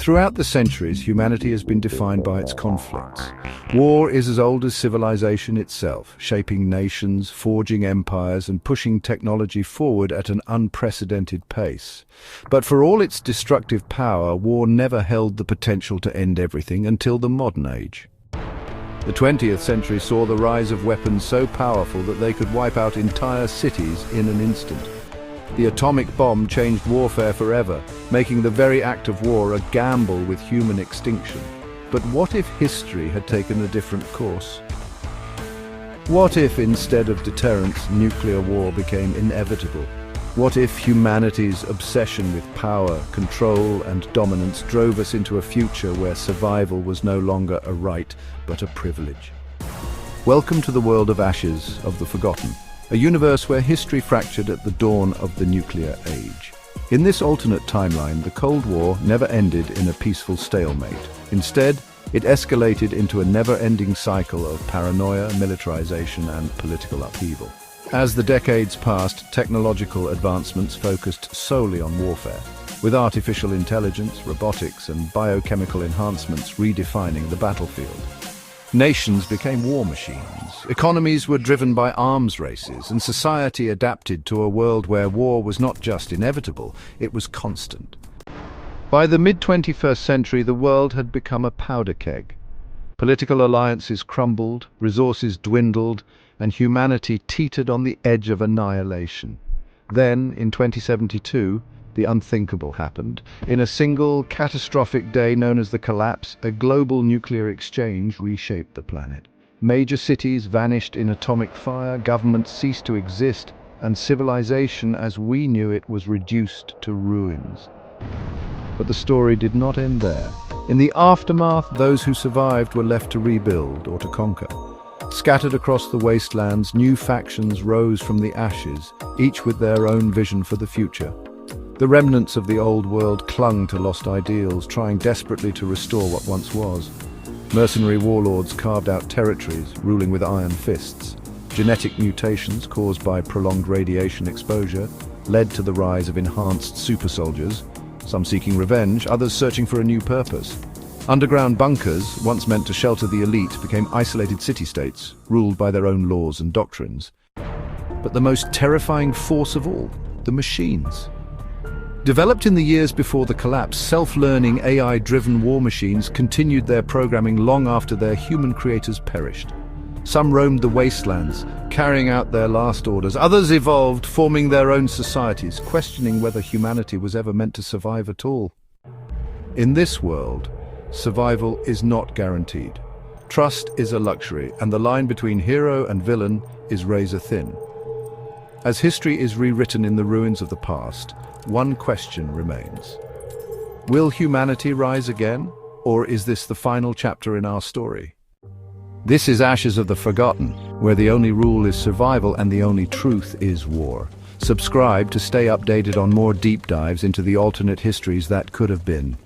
Throughout the centuries, humanity has been defined by its conflicts. War is as old as civilization itself, shaping nations, forging empires, and pushing technology forward at an unprecedented pace. But for all its destructive power, war never held the potential to end everything until the modern age. The 20th century saw the rise of weapons so powerful that they could wipe out entire cities in an instant. The atomic bomb changed warfare forever, making the very act of war a gamble with human extinction. But what if history had taken a different course? What if, instead of deterrence, nuclear war became inevitable? What if humanity's obsession with power, control, and dominance drove us into a future where survival was no longer a right, but a privilege? Welcome to the world of Ashes of the Forgotten, a universe where history fractured at the dawn of the nuclear age. In this alternate timeline, the Cold War never ended in a peaceful stalemate. Instead, it escalated into a never-ending cycle of paranoia, militarization, and political upheaval. As the decades passed, technological advancements focused solely on warfare, with artificial intelligence, robotics, and biochemical enhancements redefining the battlefield. Nations became war machines, economies were driven by arms races, and society adapted to a world where war was not just inevitable, it was constant. By the mid-21st century, the world had become a powder keg. Political alliances crumbled, resources dwindled, and humanity teetered on the edge of annihilation. Then, in 2072, the unthinkable happened. In a single, catastrophic day known as the collapse, a global nuclear exchange reshaped the planet. Major cities vanished in atomic fire, governments ceased to exist, and civilization as we knew it was reduced to ruins. But the story did not end there. In the aftermath, those who survived were left to rebuild or to conquer. Scattered across the wastelands, new factions rose from the ashes, each with their own vision for the future. The remnants of the old world clung to lost ideals, trying desperately to restore what once was. Mercenary warlords carved out territories, ruling with iron fists. Genetic mutations caused by prolonged radiation exposure led to the rise of enhanced super soldiers, some seeking revenge, others searching for a new purpose. Underground bunkers, once meant to shelter the elite, became isolated city-states, ruled by their own laws and doctrines. But the most terrifying force of all, the machines. Developed in the years before the collapse, self-learning AI-driven war machines continued their programming long after their human creators perished. Some roamed the wastelands, carrying out their last orders. Others evolved, forming their own societies, questioning whether humanity was ever meant to survive at all. In this world, survival is not guaranteed. Trust is a luxury, and the line between hero and villain is razor-thin. As history is rewritten in the ruins of the past, one question remains. Will humanity rise again, or is this the final chapter in our story? This is Ashes of the Forgotten, where the only rule is survival and the only truth is war. Subscribe to stay updated on more deep dives into the alternate histories that could have been.